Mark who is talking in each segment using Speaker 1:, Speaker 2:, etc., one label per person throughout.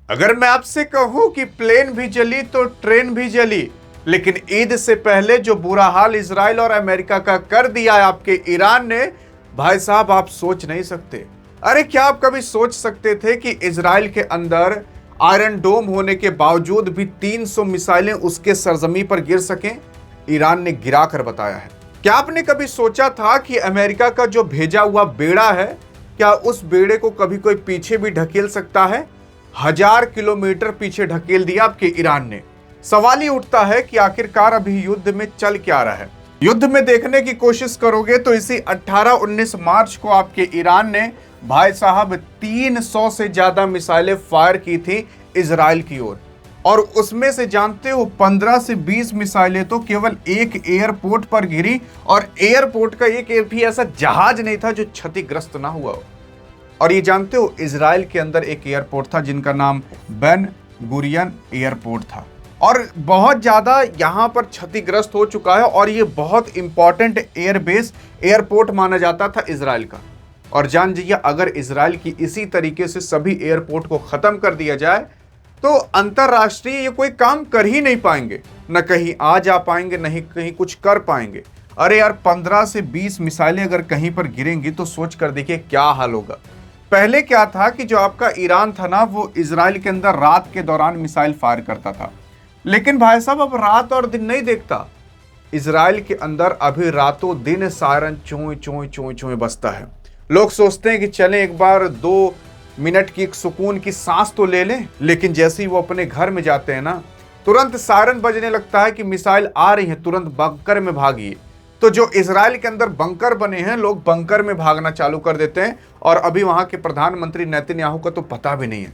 Speaker 1: अगर मैं आपसे कहूं कि प्लेन भी जली तो ट्रेन भी जली, लेकिन ईद से पहले जो बुरा हाल इजराइल और अमेरिका का कर दिया है आपके ईरान ने, भाई साहब आप सोच नहीं सकते। अरे क्या आप कभी सोच सकते थे कि इजराइल के अंदर आयरन डोम होने के बावजूद भी 300 मिसाइलें उसके सरजमी पर गिर सकें? ईरान ने गिरा कर बताया है। क्या आपने कभी सोचा था कि अमेरिका का जो भेजा हुआ बेड़ा है, क्या उस बेड़े को कभी कोई पीछे भी ढकेल सकता है? 1000 किलोमीटर पीछे ढकेल दिया आपके ईरान ने। सवाल ही उठता है कि आखिरकार अभी युद्ध में चल क्या रहा है। युद्ध में देखने की कोशिश करोगे तो इसी 18-19 मार्च को आपके ईरान ने भाई साहब 300 से ज्यादा मिसाइलें फायर की थी इजराइल की ओर, और उसमें से जानते हो 15 से 20 मिसाइलें तो केवल एक एयरपोर्ट पर गिरी, और एयरपोर्ट का एक भी ऐसा जहाज नहीं था जो क्षतिग्रस्त ना हुआ हो। और ये जानते हो इजराइल के अंदर एक एयरपोर्ट था जिनका नाम बेन गुरियन एयरपोर्ट था, और बहुत ज्यादा यहां पर क्षतिग्रस्त हो चुका है, और ये बहुत इंपॉर्टेंट एयरबेस एयरपोर्ट माना जाता था इजराइल का। और जान जाइए अगर इजराइल की इसी तरीके से सभी एयरपोर्ट को खत्म कर दिया जाए तो अंतरराष्ट्रीय ये कोई काम कर ही नहीं पाएंगे, न कहीं आ जा पाएंगे, नहीं कहीं कुछ कर पाएंगे। अरे यार 15 से 20 मिसाइलें अगर कहीं पर गिरेंगी तो सोच कर देखिए क्या हाल होगा। पहले क्या था कि जो आपका ईरान था ना, वो इजराइल के अंदर रात के दौरान मिसाइल फायर करता था, लेकिन भाई साहब अब रात और दिन नहीं देखता। इजराइल के अंदर अभी रातों दिन सायरन चोय चोय चोय चोय बजता है। लोग सोचते हैं कि चलें एक बार 2 मिनट की एक सुकून की सांस तो ले लें, लेकिन जैसे ही वो अपने घर में जाते हैं ना, तुरंत सायरन बजने लगता है कि मिसाइल आ रही है, तुरंत बंकर में भागिए। तो जो इजराइल के अंदर बंकर बने हैं, लोग बंकर में भागना चालू कर देते हैं, और अभी वहां के प्रधानमंत्री नेतन्याहू का तो पता भी नहीं है।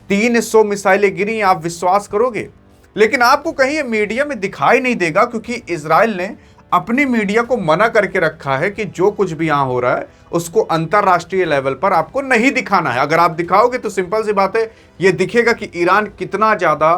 Speaker 1: 300 मिसाइलें गिरी, आप विश्वास करोगे? लेकिन आपको कहीं मीडिया में दिखाई नहीं देगा, क्योंकि इजराइल ने अपनी मीडिया को मना करके रखा है कि जो कुछ भी यहां हो रहा है उसको अंतरराष्ट्रीय लेवल पर आपको नहीं दिखाना है। अगर आप दिखाओगे तो सिंपल सी बात है, यह दिखेगा कि ईरान कितना ज्यादा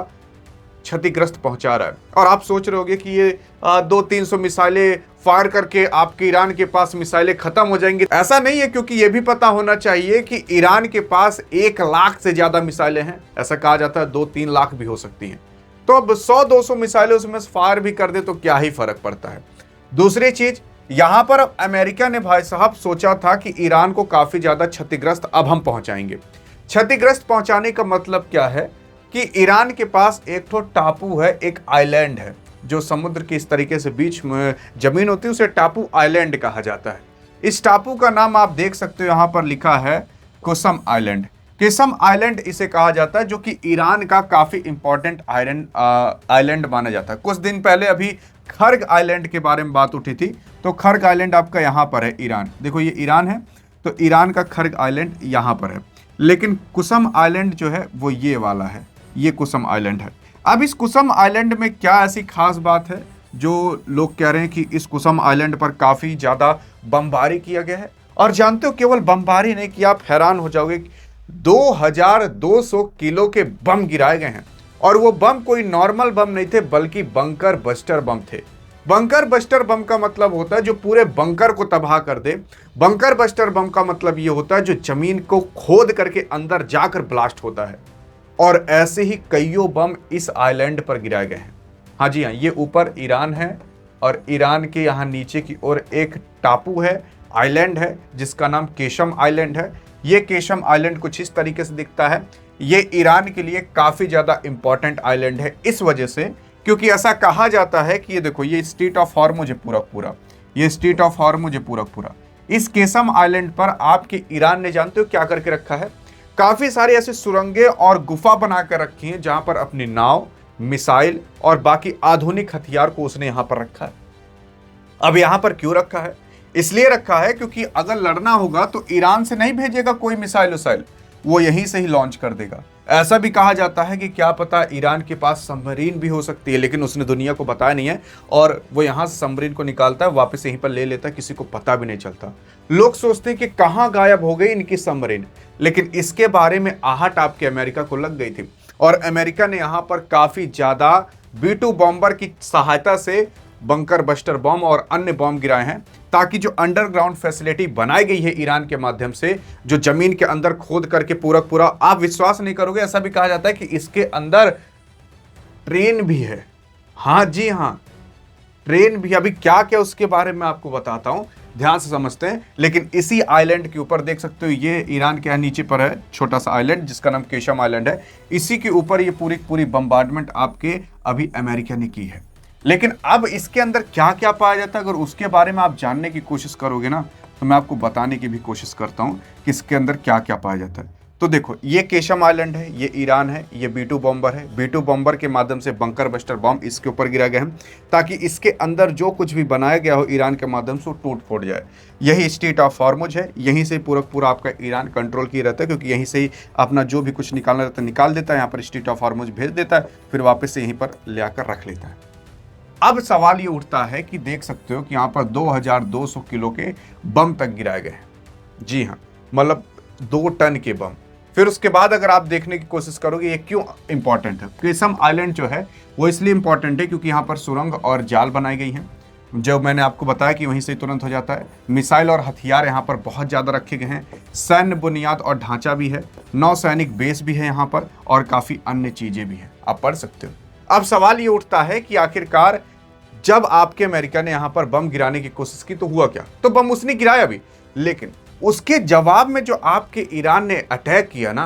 Speaker 1: क्षतिग्रस्त पहुंचा रहा है। और आप सोच रहे होगे कि ये 200-300 मिसाइलें फायर करके आपके ईरान के पास मिसाइलें खत्म हो जाएंगी। ऐसा नहीं है, क्योंकि यह भी पता होना चाहिए कि ईरान के पास 1 लाख से ज्यादा मिसाइलें हैं। ऐसा कहा जाता है 2-3 लाख भी हो सकती हैं। तो अब 100-200 मिसाइलें उसमें फायर भी कर दे तो क्या ही फर्क पड़ता है। दूसरी चीज, यहां पर अमेरिका ने भाई साहब सोचा था कि ईरान को काफी ज्यादा क्षतिग्रस्त अब हम पहुंचाएंगे। क्षतिग्रस्त पहुंचाने का मतलब क्या है कि ईरान के पास एक तो टापू है, एक आइलैंड है, जो समुद्र की इस तरीके से बीच में जमीन होती है, उसे टापू आइलैंड कहा जाता है। इस टापू का नाम आप देख सकते हो, यहां पर लिखा है कुसम आइलैंड। किसम आइलैंड इसे कहा जाता है, जो कि ईरान का काफी इंपॉर्टेंट आइलैंड माना जाता है। कुछ दिन पहले अभी खर्ग आइलैंड के बारे में बात उठी थी, तो खर्ग आइलैंड आपका यहां पर है, ईरान। देखो ये ईरान है, तो ईरान का खर्ग आइलैंड यहां पर है। लेकिन कुसम आइलैंड जो है वो ये वाला है, ये कुसम आइलैंड है। अब इस कुसम आइलैंड में क्या ऐसी खास बात है जो लोग कह रहे हैं कि इस कुसम आइलैंड पर काफी ज्यादा बमबारी किया गया है? और जानते हो केवल बमबारी नहीं किया, आप हैरान हो जाओगे, 2200 किलो के बम गिराए गए हैं। और वो बम कोई नॉर्मल बम नहीं थे, बल्कि बंकर बस्टर बम थे। बंकर बस्टर बम का मतलब होता है जो पूरे बंकर को तबाह कर दे। बंकर बस्टर बम का मतलब ये होता है जो जमीन को खोद करके अंदर जाकर ब्लास्ट होता है। और ऐसे ही कईयों बम इस आइलैंड पर गिराए गए हैं। हाँ जी हाँ, ये ऊपर ईरान है, और ईरान के यहाँ नीचे की ओर एक टापू है, आइलैंड है, जिसका नाम केशम आइलैंड है। ये केशम आइलैंड कुछ इस तरीके से दिखता है। ये ईरान के लिए काफी ज्यादा इंपॉर्टेंट आइलैंड है, इस वजह से क्योंकि ऐसा कहा जाता है कि ये देखो, ये स्ट्रेट ऑफ हॉर्मुज पूरा ये स्ट्रेट ऑफ हॉर्मुज पूरा इस केशम आइलैंड पर आपके ईरान ने जानते हो क्या करके रखा है? काफी सारे ऐसे सुरंगें और गुफा बनाकर रखी हैं, जहां पर अपनी नाव, मिसाइल और बाकी आधुनिक हथियार को उसने यहां पर रखा है। अब यहां पर क्यों रखा है? इसलिए रखा है क्योंकि अगर लड़ना होगा तो ईरान से नहीं भेजेगा कोई मिसाइल उसाइल, वो यहीं से ही लॉन्च कर देगा। ऐसा भी कहा जाता है कि क्या पता ईरान के पास सबमरीन भी हो सकती है, लेकिन उसने दुनिया को बताया नहीं है, और वो यहां से सबमरीन को निकालता है, वापस यहीं पर ले लेता है, किसी को पता भी नहीं चलता। लोग सोचते हैं कि कहां गायब हो गई इनकी सबमरीन, लेकिन इसके बारे में आहट आपके अमेरिका को लग गई थी, और अमेरिका ने यहां पर काफी ज्यादा B2 बॉम्बर की सहायता से बंकर बस्टर बम और अन्य बम गिराए हैं। ताकि जो अंडरग्राउंड फैसिलिटी बनाई गई है ईरान के माध्यम से, जो जमीन के अंदर खोद करके पूरा पूरा, आप विश्वास नहीं करोगे, ऐसा भी कहा जाता है कि इसके अंदर ट्रेन भी है। हाँ जी हाँ, ट्रेन भी। अभी क्या क्या उसके बारे में आपको बताता हूं, ध्यान से समझते हैं। लेकिन इसी आइलैंड के ऊपर देख सकते हो, ये ईरान के यहाँ नीचे पर है छोटा सा आइलैंड जिसका नाम केशम आइलैंड है। इसी के ऊपर ये पूरी पूरी बम्बार्डमेंट आपके अभी अमेरिका ने की है। लेकिन अब इसके अंदर क्या क्या पाया जाता है, अगर उसके बारे में आप जानने की कोशिश करोगे ना, तो मैं आपको बताने की भी कोशिश करता हूँ कि इसके अंदर क्या क्या पाया जाता है। तो देखो, ये केशम आइलैंड है, ये ईरान है, ये B2 बॉम्बर है। B2 बॉम्बर के माध्यम से बंकर बस्टर बॉम्ब इसके ऊपर गिरा गया है, ताकि इसके अंदर जो कुछ भी बनाया गया हो ईरान के माध्यम से वो टूट फूट जाए। यही स्ट्रेट ऑफ हॉर्मुज है, यहीं से पूरा पूरा आपका ईरान कंट्रोल किया रहता है, क्योंकि यहीं से ही अपना जो भी कुछ निकालना रहता है निकाल देता है, यहाँ पर स्ट्रेट ऑफ हॉर्मुज भेज देता है, फिर वापस से यहीं पर ले आकर रख लेता है। अब सवाल ये उठता है कि देख सकते हो कि यहाँ पर 2200 किलो के बम तक गिराए गए हैं। जी हाँ, मतलब 2 टन के बम। फिर उसके बाद अगर आप देखने की कोशिश करोगे ये क्यों इंपॉर्टेंट है, केशम आइलैंड जो है वो इसलिए इंपॉर्टेंट है क्योंकि यहाँ पर सुरंग और जाल बनाई गई हैं, जो मैंने आपको बताया कि वहीं से तुरंत हो जाता है। मिसाइल और हथियार यहाँ पर बहुत ज़्यादा रखे गए हैं, सैन्य बुनियाद और ढांचा भी है, नौसैनिक बेस भी है यहाँ पर, और काफ़ी अन्य चीज़ें भी हैं, आप पढ़ सकते हो। अब सवाल ये उठता है कि आखिरकार जब आपके अमेरिका ने यहां पर बम गिराने की कोशिश की तो हुआ क्या? तो बम उसने गिराया भी, लेकिन उसके जवाब में जो आपके ईरान ने अटैक किया ना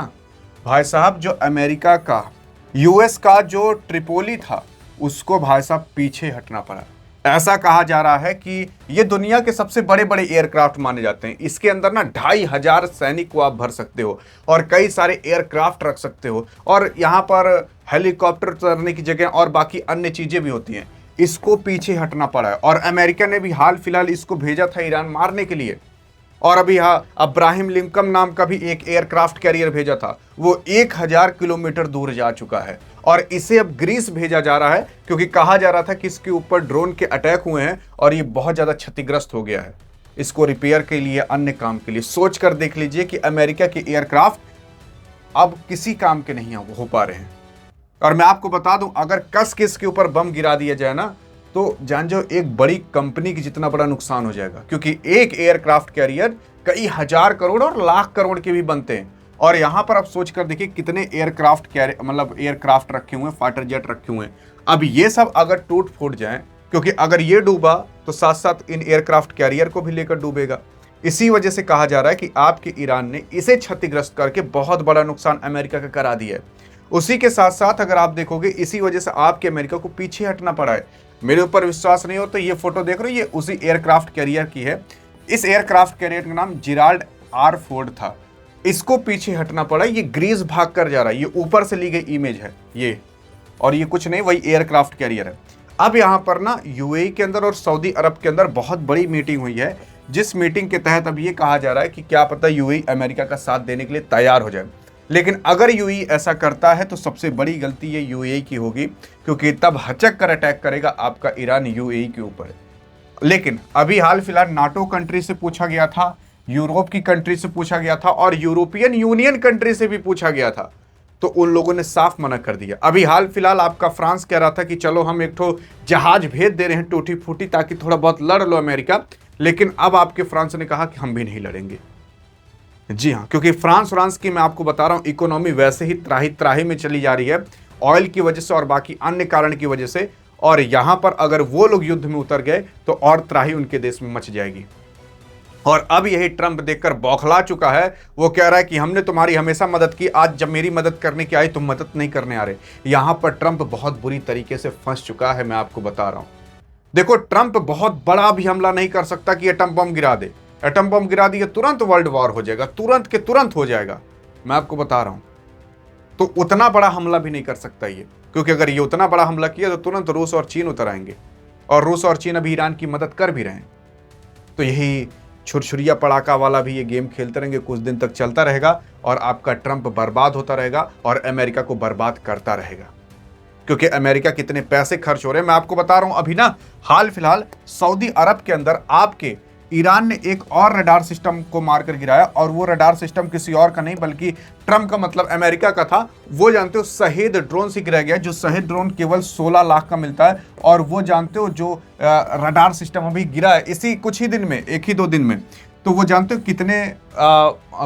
Speaker 1: भाई साहब, जो अमेरिका का, यूएस का जो ट्रिपोली था, उसको भाई साहब पीछे हटना पड़ा। ऐसा कहा जा रहा है कि ये दुनिया के सबसे बड़े बड़े एयरक्राफ्ट माने जाते हैं। इसके अंदर ना 2500 सैनिक को आप भर सकते हो और कई सारे एयरक्राफ्ट रख सकते हो, और यहाँ पर हेलीकॉप्टर उतरने की जगह और बाकी अन्य चीजें भी होती हैं। इसको पीछे हटना पड़ा है, और अमेरिका ने भी हाल फिलहाल इसको भेजा था ईरान मारने के लिए। और अभी हाँ, अब्राहिम लिंकन नाम का भी एक एयरक्राफ्ट कैरियर भेजा था, वो 1000 किलोमीटर दूर जा चुका है, और इसे अब ग्रीस भेजा जा रहा है, क्योंकि कहा जा रहा था कि इसके ऊपर ड्रोन के अटैक हुए हैं और ये बहुत ज़्यादा क्षतिग्रस्त हो गया है। इसको रिपेयर के लिए, अन्य काम के लिए, सोच कर देख लीजिए कि अमेरिका के एयरक्राफ्ट अब किसी काम के नहीं हो पा रहे हैं। और मैं आपको बता दूं, अगर कस के इसके ऊपर बम गिरा दिया जाए ना, तो जान जाओ एक बड़ी कंपनी की जितना बड़ा नुकसान हो जाएगा, क्योंकि एक एयरक्राफ्ट कैरियर कई हजार करोड़ और लाख करोड़ के भी बनते हैं। और यहां पर आप सोच कर देखिए कितने एयरक्राफ्ट कैरियर, मतलब एयरक्राफ्ट रखे हुए हैं, फाइटर जेट रखे हुए हैं। अब ये सब अगर टूट फूट जाए, क्योंकि अगर ये डूबा तो साथ साथ इन एयरक्राफ्ट कैरियर को भी लेकर डूबेगा। इसी वजह से कहा जा रहा है कि आपके ईरान ने इसे क्षतिग्रस्त करके बहुत बड़ा नुकसान अमेरिका का करा दिया है। उसी के साथ साथ अगर आप देखोगे, इसी वजह से आपके अमेरिका को पीछे हटना पड़ा है। मेरे ऊपर विश्वास नहीं हो तो ये फोटो देख रहे हो, ये उसी एयरक्राफ्ट कैरियर की है। इस एयरक्राफ्ट कैरियर का नाम जिराल्ड आर फोर्ड था। इसको पीछे हटना पड़ा, ये ग्रीस भाग कर जा रहा है। ये ऊपर से ली गई इमेज है ये, और ये कुछ नहीं, वही एयरक्राफ्ट कैरियर है। अब यहाँ पर ना यूएई के अंदर और सऊदी अरब के अंदर बहुत बड़ी मीटिंग हुई है, जिस मीटिंग के तहत अब ये कहा जा रहा है कि क्या पता यूएई अमेरिका का साथ देने के लिए तैयार हो जाए। लेकिन अगर यूएई ऐसा करता है तो सबसे बड़ी गलती ये यूएई की होगी, क्योंकि तब हचक कर अटैक करेगा आपका ईरान यूएई के ऊपर। लेकिन अभी हाल फिलहाल नाटो कंट्री से पूछा गया था, यूरोप की कंट्री से पूछा गया था, और यूरोपियन यूनियन कंट्री से भी पूछा गया था, तो उन लोगों ने साफ मना कर दिया। अभी हाल फिलहाल आपका फ्रांस कह रहा था कि चलो हम एक ठो जहाज भेज दे रहे हैं टूटी फूटी, ताकि थोड़ा बहुत लड़ लो अमेरिका। लेकिन अब आपके फ्रांस ने कहा कि हम भी नहीं लड़ेंगे। जी हाँ, क्योंकि फ्रांस की मैं आपको बता रहा हूं, इकोनॉमी वैसे ही त्राही में चली जा रही है, ऑयल की वजह से और बाकी अन्य कारण की वजह से। और यहां पर अगर वो लोग युद्ध में उतर गए तो और त्राही उनके देश में मच जाएगी। और अब यही ट्रंप देखकर बौखला चुका है। वो कह रहा है कि हमने तुम्हारी हमेशा मदद की, आज जब मेरी मदद करने की आई तुम मदद नहीं करने आ रहे। यहां पर ट्रंप बहुत बुरी तरीके से फंस चुका है, मैं आपको बता रहा हूं। देखो, ट्रंप बहुत बड़ा भी हमला नहीं कर सकता कि एटम बम गिरा दे। एटम बम गिरा दिया तुरंत वर्ल्ड वॉर हो जाएगा, तुरंत के तुरंत हो जाएगा, मैं आपको बता रहा हूं। तो उतना बड़ा हमला भी नहीं कर सकता ये, क्योंकि अगर ये उतना बड़ा हमला किया तो तुरंत रूस और चीन उतर आएंगे, और रूस और चीन अभी ईरान की मदद कर भी रहे हैं। तो यही छुरछुरिया पड़ाका वाला भी ये गेम खेलते रहेंगे, कुछ दिन तक चलता रहेगा, और आपका ट्रंप बर्बाद होता रहेगा और अमेरिका को बर्बाद करता रहेगा। क्योंकि अमेरिका कितने पैसे खर्च हो रहे हैं मैं आपको बता रहा हूं। अभी ना हाल फिलहाल सऊदी अरब के अंदर आपके ईरान ने एक और रडार सिस्टम को मारकर गिराया, और वो रडार सिस्टम किसी और का नहीं बल्कि ट्रम्प का मतलब अमेरिका का था। वो जानते हो शहीद ड्रोन से गिराया गया, जो शहीद ड्रोन केवल 16 लाख का मिलता है। और वो जानते हो जो रडार सिस्टम अभी गिरा है इसी कुछ ही दिन में, 1 ही 2 दिन में, तो वो जानते हो कितने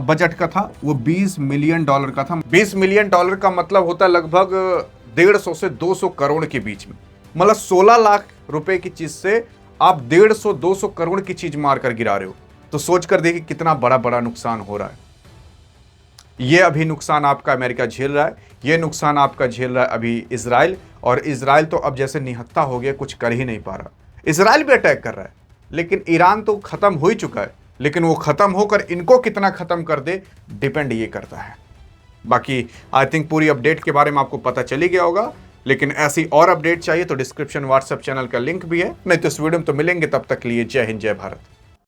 Speaker 1: बजट का था? वो $20 मिलियन का था। $20 मिलियन का मतलब होता है लगभग 150 से 200 करोड़ के बीच में। मतलब 16 लाख रुपए की चीज से आप 150-200 करोड़ की चीज मारकर गिरा रहे हो। तो सोच कर देखिए कितना बड़ा बड़ा नुकसान हो रहा है। ये अभी नुकसान आपका अमेरिका झेल रहा है, ये नुकसान आपका झेल रहा है अभी इजराइल। और इजराइल तो अब जैसे निहत्था हो गया, कुछ कर ही नहीं पा रहा। इजराइल भी अटैक कर रहा है, लेकिन ईरान तो खत्म हो ही चुका है। लेकिन वो खत्म होकर इनको कितना खत्म कर दे, डिपेंड ये करता है। बाकी आई थिंक पूरी अपडेट के बारे में आपको पता चली गया होगा। लेकिन ऐसी और अपडेट चाहिए तो डिस्क्रिप्शन व्हाट्सएप चैनल का लिंक भी है, नहीं तो इस वीडियो में तो मिलेंगे। तब तक के लिए जय हिंद, जय भारत।